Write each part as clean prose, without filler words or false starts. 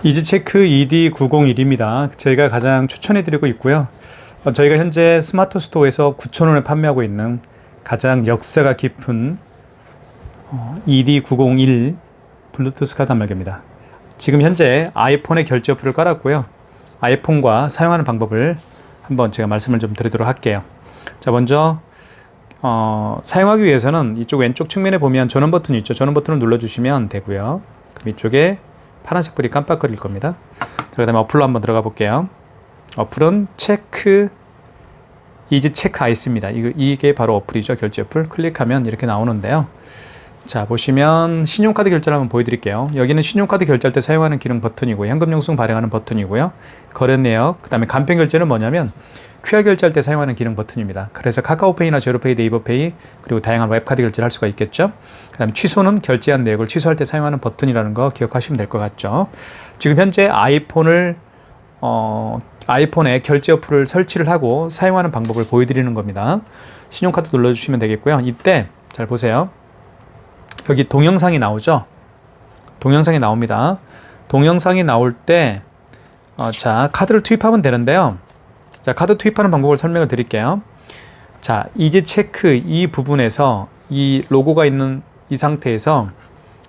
이지체크 ED901입니다. 저희가 가장 추천해드리고 있고요. 저희가 현재 스마트 스토어에서 9,000원에 판매하고 있는 가장 역사가 깊은 ED901 블루투스 카드 단말기입니다. 지금 현재 아이폰에 결제 어플을 깔았고요. 아이폰과 사용하는 방법을 한번 제가 말씀을 좀 드리도록 할게요. 자, 먼저 사용하기 위해서는 이쪽 왼쪽 측면에 보면 전원 버튼이 있죠. 전원 버튼을 눌러주시면 되고요. 그럼 이쪽에 파란색 불이 깜빡거릴 겁니다. 자, 그 다음에 어플로 한번 들어가 볼게요. 어플은 이지체크 아이스입니다. 이게 바로 어플이죠. 결제 어플. 클릭하면 이렇게 나오는데요. 자, 보시면 신용카드 결제를 한번 보여드릴게요. 여기는 신용카드 결제할 때 사용하는 기능 버튼이고 현금 영수증 발행하는 버튼이고요. 거래 내역, 그 다음에 간편 결제는 뭐냐면 QR 결제할 때 사용하는 기능 버튼입니다. 그래서 카카오페이나 제로페이, 네이버페이 그리고 다양한 웹카드 결제를 할 수가 있겠죠. 그 다음에 취소는 결제한 내역을 취소할 때 사용하는 버튼이라는 거 기억하시면 될 것 같죠. 지금 현재 아이폰에 결제 어플을 설치를 하고 사용하는 방법을 보여드리는 겁니다. 신용카드 눌러주시면 되겠고요. 이때 잘 보세요. 여기 동영상이 나오죠. 동영상이 나옵니다. 동영상이 나올 때 자, 카드를 투입하면 되는데요. 자, 카드 투입하는 방법을 설명을 드릴게요. 자, 이지체크 이 부분에서 이 로고가 있는 이 상태에서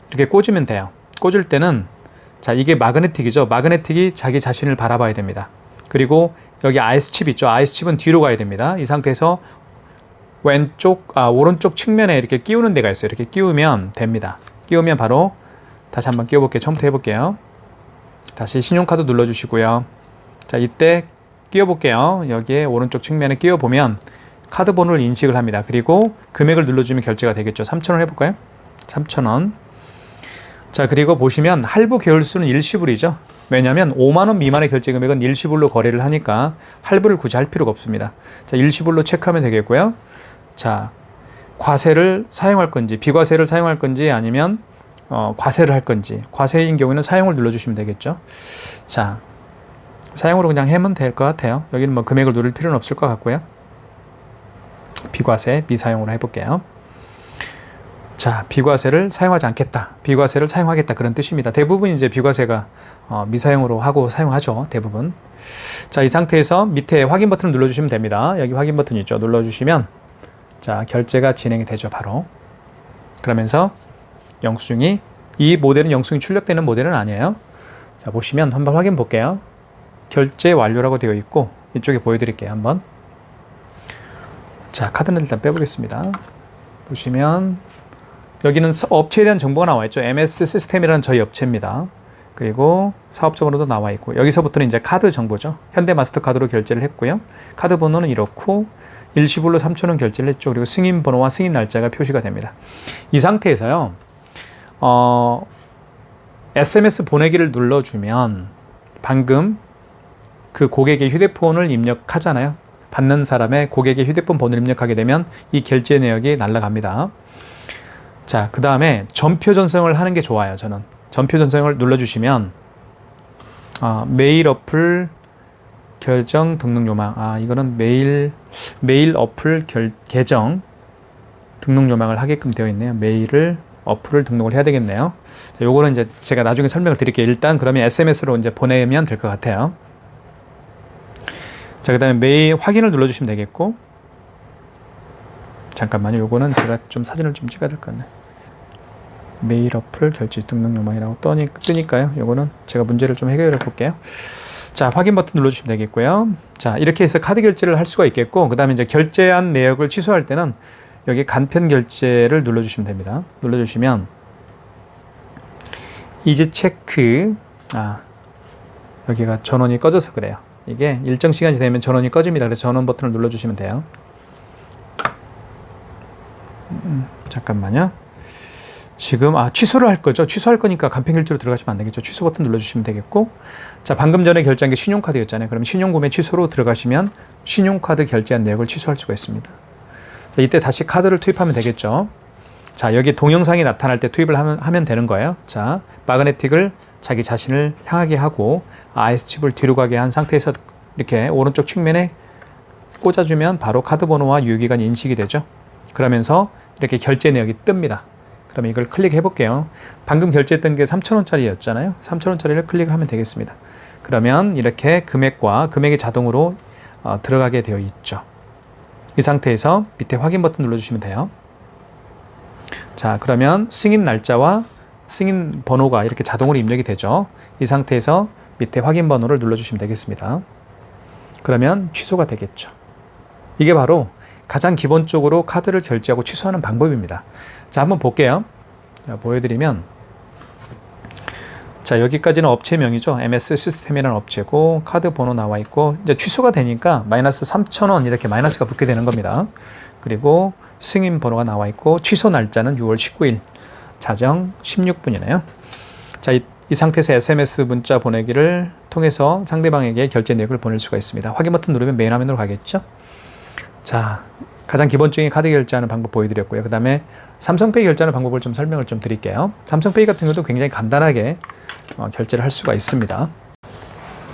이렇게 꽂으면 돼요. 꽂을 때는 자, 이게 마그네틱이죠. 마그네틱이 자기 자신을 바라봐야 됩니다. 그리고 여기 아이스칩 있죠. 아이스칩은 뒤로 가야 됩니다. 이 상태에서 오른쪽 측면에 이렇게 끼우는 데가 있어요. 이렇게 끼우면 됩니다. 끼우면 바로 다시 한번 끼워볼게요. 처음부터 해볼게요. 다시 신용카드 눌러주시고요. 자, 이때 끼워볼게요. 여기에 오른쪽 측면에 끼워보면 카드 번호를 인식을 합니다. 그리고 금액을 눌러주면 결제가 되겠죠. 3,000원 해볼까요? 3,000원. 자, 그리고 보시면 할부 계열수는 일시불이죠. 왜냐하면 5만원 미만의 결제 금액은 일시불로 거래를 하니까 할부를 굳이 할 필요가 없습니다. 자, 일시불로 체크하면 되겠고요. 자, 과세를 사용할 건지 비과세를 사용할 건지 아니면 과세를 할 건지, 과세인 경우에는 사용을 눌러주시면 되겠죠. 자, 사용으로 그냥 하면 될 것 같아요. 여기는 뭐 금액을 누를 필요는 없을 것 같고요. 비과세, 미사용으로 해볼게요. 자, 비과세를 사용하지 않겠다. 비과세를 사용하겠다. 그런 뜻입니다. 대부분 이제 비과세가 미사용으로 하고 사용하죠. 대부분. 자, 이 상태에서 밑에 확인 버튼을 눌러주시면 됩니다. 여기 확인 버튼 있죠. 눌러주시면 자, 결제가 진행이 되죠. 바로. 그러면서 영수증이, 이 모델은 영수증이 출력되는 모델은 아니에요. 자, 보시면 한번 확인 볼게요. 결제 완료라고 되어 있고 이쪽에 보여드릴게요. 한번. 자, 카드는 일단 빼보겠습니다. 보시면 여기는 업체에 대한 정보가 나와 있죠. MS 시스템이라는 저희 업체입니다. 그리고 사업자 번호도 나와 있고 여기서부터는 이제 카드 정보죠. 현대 마스터카드로 결제를 했고요. 카드 번호는 이렇고 일시불로 3,000원 결제를 했죠. 그리고 승인 번호와 승인 날짜가 표시가 됩니다. 이 상태에서요. SMS 보내기를 눌러주면 방금 그 고객의 휴대폰을 입력하잖아요. 받는 사람의 고객의 휴대폰 번호를 입력하게 되면 이 결제 내역이 날아갑니다. 자, 그 다음에 전표 전송을 하는 게 좋아요. 저는 전표 전송을 눌러주시면 메일 어플 결정 등록 요망, 이거는 메일 어플 계정 등록 요망을 하게끔 되어 있네요. 메일을 어플을 등록을 해야 되겠네요. 자, 요거는 이제 제가 나중에 설명을 드릴게요. 일단 그러면 SMS로 이제 보내면 될 것 같아요. 자, 그 다음에 메일 확인을 눌러주시면 되겠고, 잠깐만요. 요거는 제가 좀 사진을 좀 찍어야 될 것 같네. 메일 어플 결제 등록 요망이라고 뜨니까요. 요거는 제가 문제를 좀 해결해 볼게요. 자, 확인 버튼 눌러주시면 되겠고요. 자, 이렇게 해서 카드 결제를 할 수가 있겠고, 그 다음에 이제 결제한 내역을 취소할 때는 여기 간편 결제를 눌러주시면 됩니다. 눌러주시면 이지체크, 여기가 전원이 꺼져서 그래요. 이게 일정 시간이 되면 전원이 꺼집니다. 그래서 전원 버튼을 눌러주시면 돼요. 잠깐만요. 지금 취소를 할 거죠. 취소할 거니까 간편 결제로 들어가시면 안 되겠죠. 취소 버튼 눌러주시면 되겠고, 자, 방금 전에 결제한 게 신용카드였잖아요. 그럼 신용구매 취소로 들어가시면 신용카드 결제한 내역을 취소할 수가 있습니다. 자, 이때 다시 카드를 투입하면 되겠죠. 자, 여기 동영상이 나타날 때 투입을 하면 되는 거예요. 자, 마그네틱을 자기 자신을 향하게 하고 아이스칩을 뒤로 가게 한 상태에서 이렇게 오른쪽 측면에 꽂아주면 바로 카드 번호와 유효기간이 인식이 되죠. 그러면서 이렇게 결제 내역이 뜹니다. 그럼 이걸 클릭해 볼게요. 방금 결제했던 게 3,000원짜리였잖아요. 3,000원짜리를 클릭하면 되겠습니다. 그러면 이렇게 금액이 자동으로 들어가게 되어 있죠. 이 상태에서 밑에 확인 버튼 눌러주시면 돼요. 자, 그러면 승인 날짜와 승인 번호가 이렇게 자동으로 입력이 되죠. 이 상태에서 밑에 확인 번호를 눌러주시면 되겠습니다. 그러면 취소가 되겠죠. 이게 바로 가장 기본적으로 카드를 결제하고 취소하는 방법입니다. 자, 한번 볼게요. 자, 보여드리면, 자, 여기까지는 업체명이죠. MS 시스템이라는 업체고, 카드 번호 나와 있고, 이제 취소가 되니까 마이너스 3,000원 이렇게 마이너스가 붙게 되는 겁니다. 그리고 승인 번호가 나와 있고, 취소 날짜는 6월 19일, 자정 16분이네요. 자, 이 상태에서 SMS 문자 보내기를 통해서 상대방에게 결제 내역을 보낼 수가 있습니다. 확인 버튼 누르면 메인 화면으로 가겠죠. 자, 가장 기본적인 카드 결제하는 방법 보여드렸고요. 그 다음에 삼성페이 결제하는 방법을 좀 설명을 좀 드릴게요. 삼성페이 같은 경우도 굉장히 간단하게 결제를 할 수가 있습니다.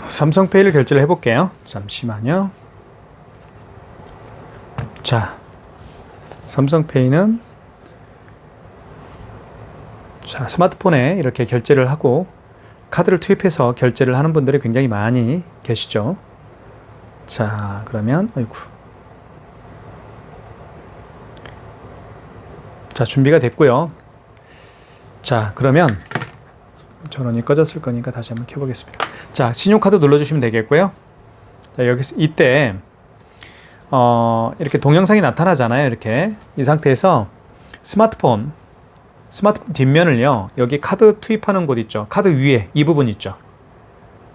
삼성페이를 결제를 해볼게요. 잠시만요. 자, 삼성페이는 자, 스마트폰에 이렇게 결제를 하고 카드를 투입해서 결제를 하는 분들이 굉장히 많이 계시죠. 자, 그러면 아이고. 자, 준비가 됐고요. 자, 그러면 전원이 꺼졌을 거니까 다시 한번 켜보겠습니다. 자, 신용카드 눌러주시면 되겠고요. 자, 여기서 이때 이렇게 동영상이 나타나잖아요. 이렇게 이 상태에서 스마트폰 뒷면을요, 여기 카드 투입하는 곳 있죠. 카드 위에 이 부분 있죠.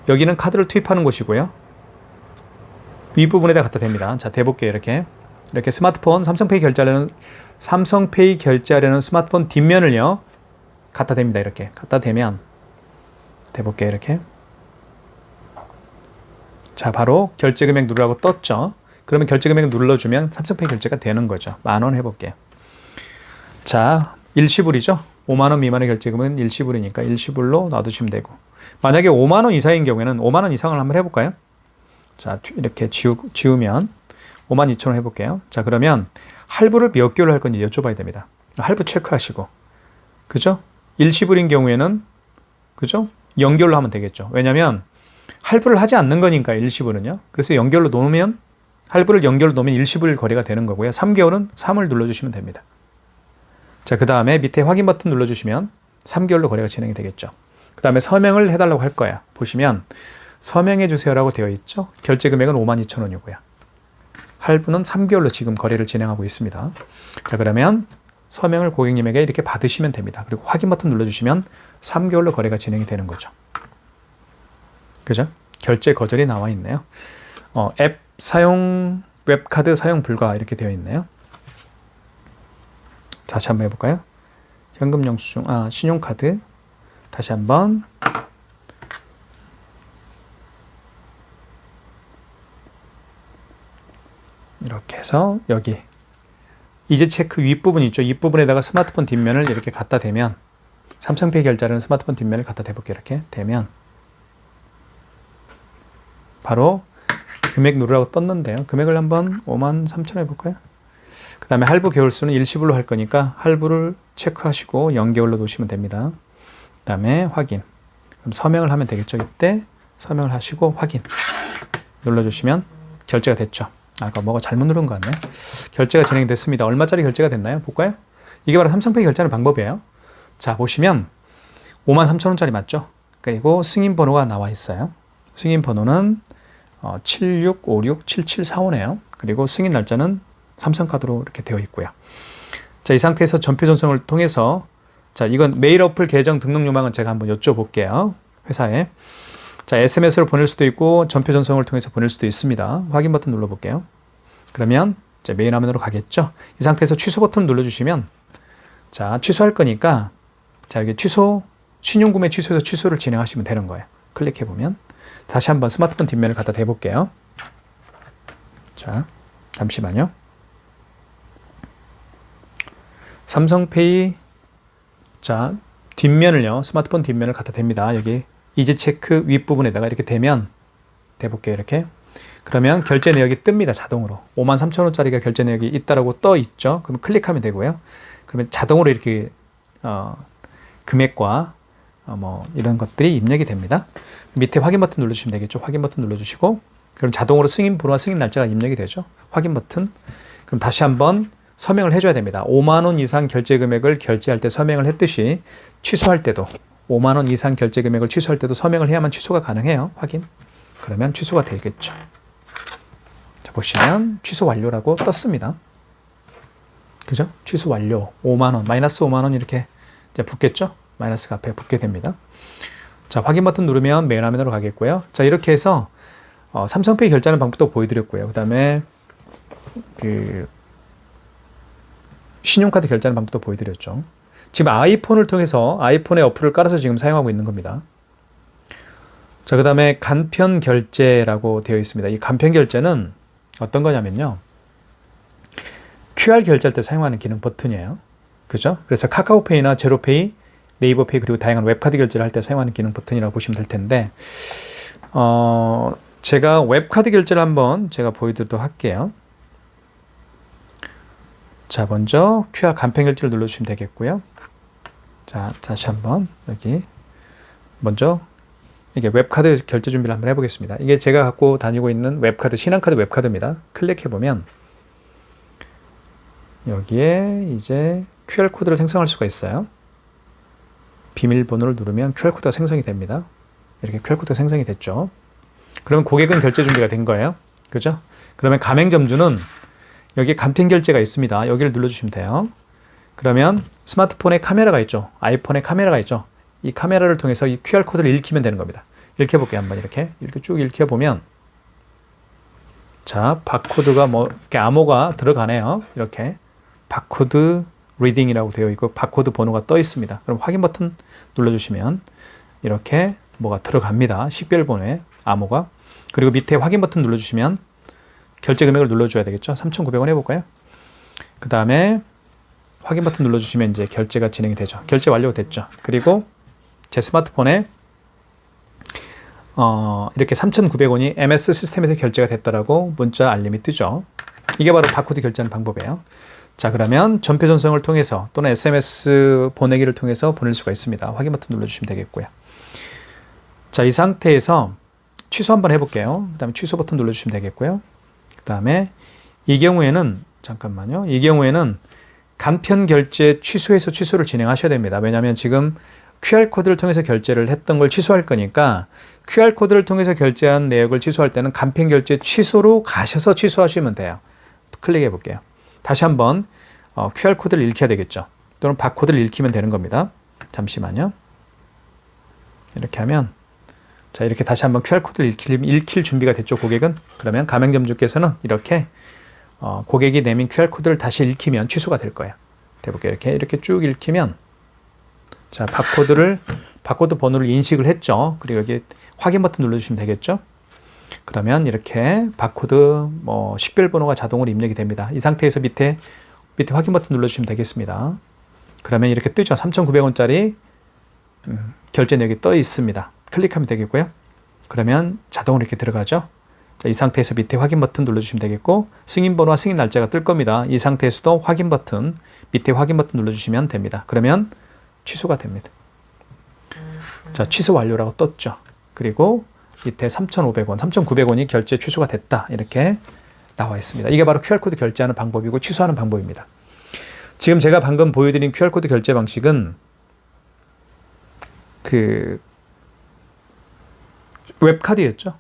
여기는 카드를 투입하는 곳이고요. 윗부분에다 갖다 댑니다. 자, 대볼게요. 이렇게 스마트폰 삼성페이 결제하려는 스마트폰 뒷면을요, 갖다 댑니다. 이렇게 갖다 대면 대볼게요. 이렇게. 자, 바로 결제 금액 누르라고 떴죠. 그러면 결제 금액 눌러주면 삼성페이 결제가 되는 거죠. 10,000원 해볼게요. 자, 일시불이죠. 5만원 미만의 결제금은 일시불이니까 일시불로 놔두시면 되고, 만약에 5만원 이상인 경우에는 5만원 이상을 한번 해볼까요? 자, 이렇게 지우면 52,000원 해볼게요. 자, 그러면 할부를 몇 개월로 할 건지 여쭤봐야 됩니다. 할부 체크하시고, 그죠? 일시불인 경우에는, 그죠? 연결로 하면 되겠죠. 왜냐면 할부를 하지 않는 거니까 일시불은요. 그래서 연결로 놓으면, 할부를 연결로 놓으면 일시불 거래가 되는 거고요. 3개월은 3을 눌러주시면 됩니다. 자, 그 다음에 밑에 확인 버튼 눌러주시면 3개월로 거래가 진행이 되겠죠. 그 다음에 서명을 해달라고 할 거예요. 보시면 서명해 주세요라고 되어 있죠. 결제 금액은 52,000원이고요. 할부는 3개월로 지금 거래를 진행하고 있습니다. 자, 그러면 서명을 고객님에게 이렇게 받으시면 됩니다. 그리고 확인 버튼 눌러주시면 3개월로 거래가 진행이 되는 거죠. 그죠? 결제 거절이 나와 있네요. 앱 사용, 웹카드 사용 불가 이렇게 되어 있네요. 다시 한번 해볼까요? 현금 영수증, 신용카드. 다시 한번. 이렇게 해서 여기 이제 체크 윗부분 있죠. 윗부분에다가 스마트폰 뒷면을 이렇게 갖다 대면, 삼성페이 결제하는 스마트폰 뒷면을 갖다 대볼게요. 이렇게 대면 바로 금액 누르라고 떴는데요. 금액을 한번 53,000원 해볼까요? 그 다음에 할부 개월수는 일시불로 할 거니까 할부를 체크하시고 0개월로 놓으시면 됩니다. 그 다음에 확인. 그럼 서명을 하면 되겠죠. 이때 서명을 하시고 확인 눌러주시면 결제가 됐죠. 아까 뭐가 잘못 누른 거 같네. 결제가 진행됐습니다. 얼마짜리 결제가 됐나요? 볼까요? 이게 바로 삼성페이 결제하는 방법이에요. 자, 보시면 53,000원짜리 맞죠? 그리고 승인 번호가 나와 있어요. 승인 번호는 76567745네요. 그리고 승인 날짜는 삼성카드로 이렇게 되어 있고요. 자, 이 상태에서 전표 전송을 통해서, 자, 이건 메일 어플 계정 등록 요망은 제가 한번 여쭤볼게요. 회사에. 자, SMS로 보낼 수도 있고 전표 전송을 통해서 보낼 수도 있습니다. 확인 버튼 눌러볼게요. 그러면 이제 메인 화면으로 가겠죠. 이 상태에서 취소 버튼 눌러주시면, 자, 취소할 거니까, 자, 여기 취소, 신용구매 취소해서 취소를 진행하시면 되는 거예요. 클릭해보면. 다시 한번 스마트폰 뒷면을 갖다 대볼게요. 자, 잠시만요. 삼성페이, 자, 뒷면을요, 스마트폰 뒷면을 갖다 댑니다. 여기 이제 체크 윗부분에다가 이렇게 대면, 대볼게요. 이렇게. 그러면 결제 내역이 뜹니다. 자동으로. 53,000원짜리가 결제 내역이 있다라고 떠 있죠. 그러면 클릭하면 되고요. 그러면 자동으로 이렇게 금액과 뭐 이런 것들이 입력이 됩니다. 밑에 확인 버튼 눌러주시면 되겠죠. 확인 버튼 눌러주시고 그럼 자동으로 승인 번호와 승인 날짜가 입력이 되죠. 확인 버튼. 그럼 다시 한번 서명을 해줘야 됩니다. 5만 원 이상 결제 금액을 결제할 때 서명을 했듯이 취소할 때도 5만 원 이상 결제 금액을 취소할 때도 서명을 해야만 취소가 가능해요. 확인. 그러면 취소가 되겠죠. 자, 보시면 취소 완료라고 떴습니다. 그죠? 취소 완료. 5만 원, 마이너스 5만 원 이렇게 이제 붙겠죠? 마이너스가 앞에 붙게 됩니다. 자, 확인 버튼 누르면 메인 화면으로 가겠고요. 자, 이렇게 해서 삼성페이 결제하는 방법도 보여드렸고요. 그 다음에 신용카드 결제하는 방법도 보여드렸죠. 지금 아이폰을 통해서 아이폰에 어플을 깔아서 지금 사용하고 있는 겁니다. 자, 그 다음에 간편 결제라고 되어 있습니다. 이 간편 결제는 어떤 거냐면요. QR 결제할 때 사용하는 기능 버튼이에요. 그죠? 그래서 카카오페이나 제로페이, 네이버페이 그리고 다양한 웹카드 결제를 할 때 사용하는 기능 버튼이라고 보시면 될 텐데 제가 웹카드 결제를 한번 제가 보여드리도록 할게요. 자, 먼저 QR 간편 결제를 눌러주시면 되겠고요. 자, 다시 한번 여기 먼저 이게 웹카드 결제 준비를 한번 해보겠습니다. 이게 제가 갖고 다니고 있는 웹카드, 신한카드 웹카드입니다. 클릭해보면 여기에 이제 QR코드를 생성할 수가 있어요. 비밀번호를 누르면 QR코드가 생성이 됩니다. 이렇게 QR코드가 생성이 됐죠. 그러면 고객은 결제 준비가 된 거예요. 그죠? 그러면 가맹점주는 여기 간편 결제가 있습니다. 여기를 눌러주시면 돼요. 그러면 스마트폰에 카메라가 있죠. 아이폰에 카메라가 있죠. 이 카메라를 통해서 이 QR코드를 읽히면 되는 겁니다. 읽혀볼게요. 한번 이렇게 쭉 읽혀보면 자, 바코드가 뭐 이렇게 암호가 들어가네요. 이렇게 바코드 리딩이라고 되어 있고 바코드 번호가 떠 있습니다. 그럼 확인 버튼 눌러주시면 이렇게 뭐가 들어갑니다. 식별 번호에 암호가. 그리고 밑에 확인 버튼 눌러주시면 결제 금액을 눌러줘야 되겠죠. 3,900원 해볼까요? 그 다음에 확인 버튼 눌러주시면 이제 결제가 진행이 되죠. 결제 완료가 됐죠. 그리고 제 스마트폰에 이렇게 3,900원이 MS 시스템에서 결제가 됐다라고 문자 알림이 뜨죠. 이게 바로 바코드 결제하는 방법이에요. 자, 그러면 전표 전송을 통해서 또는 SMS 보내기를 통해서 보낼 수가 있습니다. 확인 버튼 눌러주시면 되겠고요. 자, 이 상태에서 취소 한번 해볼게요. 그 다음에 취소 버튼 눌러주시면 되겠고요. 그 다음에 이 경우에는 잠깐만요. 이 경우에는 간편 결제 취소해서 취소를 진행하셔야 됩니다. 왜냐하면 지금 QR코드를 통해서 결제를 했던 걸 취소할 거니까 QR코드를 통해서 결제한 내역을 취소할 때는 간편 결제 취소로 가셔서 취소하시면 돼요. 클릭해 볼게요. 다시 한번 QR코드를 읽혀야 되겠죠. 또는 바코드를 읽히면 되는 겁니다. 잠시만요. 이렇게 하면 자, 이렇게 다시 한번 QR코드를 읽힐 준비가 됐죠, 고객은. 그러면 가맹점주께서는 이렇게 고객이 내민 QR코드를 다시 읽히면 취소가 될 거예요. 해볼게요. 이렇게 쭉 읽히면 자, 바코드 번호를 인식을 했죠. 그리고 여기 확인 버튼 눌러주시면 되겠죠. 그러면 이렇게 바코드 식별 번호가 자동으로 입력이 됩니다. 이 상태에서 밑에 확인 버튼 눌러주시면 되겠습니다. 그러면 이렇게 뜨죠. 3,900원짜리 결제 내역이 떠 있습니다. 클릭하면 되겠고요. 그러면 자동으로 이렇게 들어가죠. 자, 이 상태에서 밑에 확인 버튼 눌러주시면 되겠고 승인 번호와 승인 날짜가 뜰 겁니다. 이 상태에서도 확인 버튼, 밑에 확인 버튼 눌러주시면 됩니다. 그러면 취소가 됩니다. 자, 취소 완료라고 떴죠. 그리고 밑에 3,500원, 3,900원이 결제 취소가 됐다. 이렇게 나와 있습니다. 이게 바로 QR코드 결제하는 방법이고 취소하는 방법입니다. 지금 제가 방금 보여드린 QR코드 결제 방식은 웹카드였죠.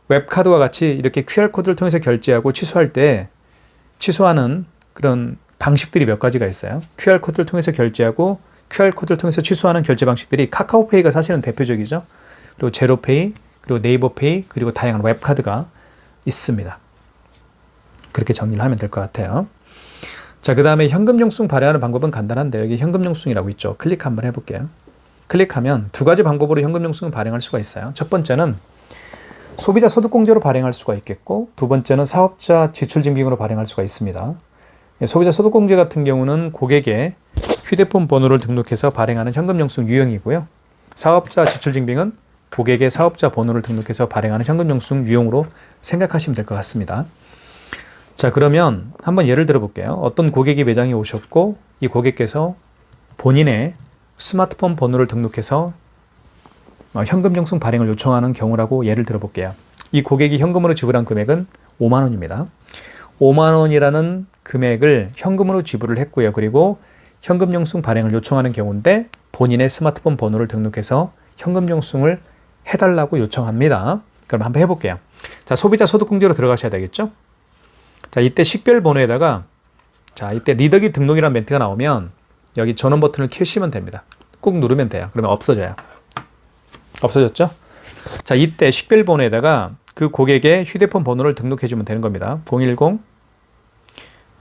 웹카드와 같이 이렇게 QR코드를 통해서 결제하고 취소할 때 취소하는 그런 방식들이 몇 가지가 있어요. QR코드를 통해서 결제하고 QR코드를 통해서 취소하는 결제 방식들이 카카오페이가 사실은 대표적이죠. 그리고 제로페이, 그리고 네이버페이, 그리고 다양한 웹카드가 있습니다. 그렇게 정리를 하면 될 것 같아요. 자, 그 다음에 현금영수증 발행하는 방법은 간단한데 여기 현금영수증이라고 있죠. 클릭 한번 해볼게요. 클릭하면 두 가지 방법으로 현금영수증을 발행할 수가 있어요. 첫 번째는 소비자 소득공제로 발행할 수가 있겠고 두 번째는 사업자 지출증빙으로 발행할 수가 있습니다. 소비자 소득공제 같은 경우는 고객의 휴대폰 번호를 등록해서 발행하는 현금영수증 유형이고요. 사업자 지출증빙은 고객의 사업자 번호를 등록해서 발행하는 현금영수증 유형으로 생각하시면 될 것 같습니다. 자, 그러면 한번 예를 들어 볼게요. 어떤 고객이 매장에 오셨고 이 고객께서 본인의 스마트폰 번호를 등록해서 현금 영수증 발행을 요청하는 경우라고 예를 들어 볼게요. 이 고객이 현금으로 지불한 금액은 5만 원입니다. 5만 원이라는 금액을 현금으로 지불을 했고요. 그리고 현금 영수증 발행을 요청하는 경우인데 본인의 스마트폰 번호를 등록해서 현금 영수증을 해달라고 요청합니다. 그럼 한번 해볼게요. 자, 소비자 소득공제로 들어가셔야 되겠죠? 자, 이때 식별 번호에다가 자, 이때 리더기 등록이라는 멘트가 나오면 여기 전원 버튼을 켜시면 됩니다. 꾹 누르면 돼요. 그러면 없어져요. 없어졌죠? 자, 이때 식별 번호에다가 그 고객의 휴대폰 번호를 등록해 주면 되는 겁니다.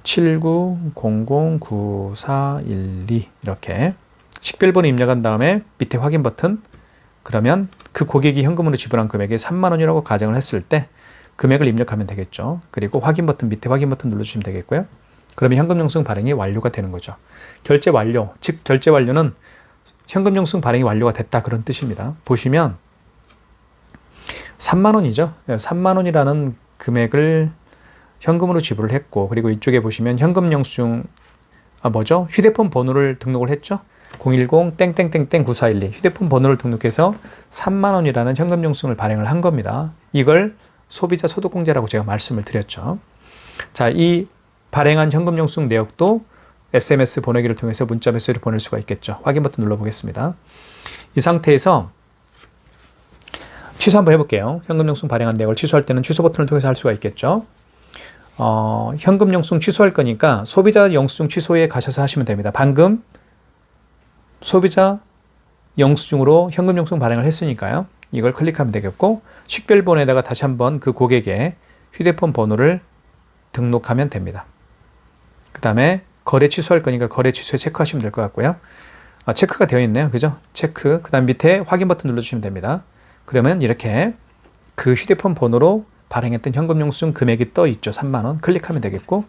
010-7900-9412 이렇게 식별 번호 입력한 다음에 밑에 확인 버튼, 그러면 그 고객이 현금으로 지불한 금액이 3만 원이라고 가정을 했을 때 금액을 입력하면 되겠죠. 그리고 확인 버튼, 밑에 확인 버튼 눌러주시면 되겠고요. 그러면 현금 영수증 발행이 완료가 되는 거죠. 결제 완료, 즉 결제 완료는 현금 영수증 발행이 완료가 됐다 그런 뜻입니다. 보시면 3만 원이죠. 3만 원이라는 금액을 현금으로 지불을 했고, 그리고 이쪽에 보시면 현금 영수증 휴대폰 번호를 등록을 했죠. 010-9412 휴대폰 번호를 등록해서 3만 원이라는 현금 영수증을 발행을 한 겁니다. 이걸 소비자 소득공제라고 제가 말씀을 드렸죠. 자, 이 발행한 현금 영수증 내역도 SMS 보내기를 통해서 문자 메시지를 보낼 수가 있겠죠. 확인 버튼 눌러보겠습니다. 이 상태에서 취소 한번 해볼게요. 현금 영수증 발행한 내역을 취소할 때는 취소 버튼을 통해서 할 수가 있겠죠. 현금 영수증 취소할 거니까 소비자 영수증 취소에 가셔서 하시면 됩니다. 방금 소비자 영수증으로 현금 영수증 발행을 했으니까요. 이걸 클릭하면 되겠고, 식별번호에다가 다시 한번 그 고객의 휴대폰 번호를 등록하면 됩니다. 그 다음에 거래 취소할 거니까 거래 취소에 체크하시면 될 것 같고요. 체크가 되어 있네요. 그죠? 체크. 그 다음 밑에 확인 버튼 눌러주시면 됩니다. 그러면 이렇게 그 휴대폰 번호로 발행했던 현금 영수증 금액이 떠 있죠. 3만 원. 클릭하면 되겠고,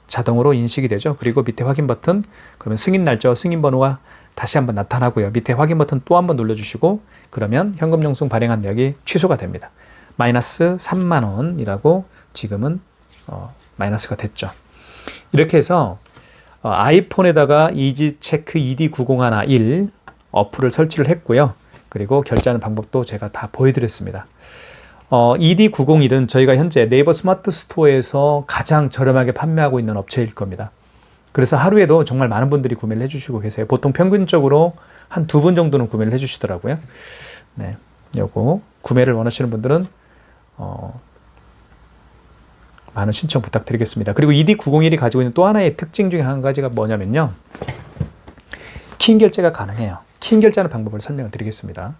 자동으로 인식이 되죠. 그리고 밑에 확인 버튼, 그러면 승인 날짜와 승인 번호가 다시 한번 나타나고요. 밑에 확인 버튼 또 한번 눌러주시고, 그러면 현금 영수증 발행한 내역이 취소가 됩니다. 마이너스 3만 원이라고 지금은 마이너스가 됐죠. 이렇게 해서 아이폰에다가 이지체크 ED901 어플을 설치를 했고요. 그리고 결제하는 방법도 제가 다 보여드렸습니다. ED901은 저희가 현재 네이버 스마트 스토어에서 가장 저렴하게 판매하고 있는 업체일 겁니다. 그래서 하루에도 정말 많은 분들이 구매를 해주시고 계세요. 보통 평균적으로 한 2분 정도는 구매를 해주시더라고요. 네, 요거 구매를 원하시는 분들은 많은 신청 부탁드리겠습니다. 그리고 ED901이 가지고 있는 또 하나의 특징 중에 한 가지가 뭐냐면요. 킹 결제가 가능해요. 킹 결제하는 방법을 설명을 드리겠습니다.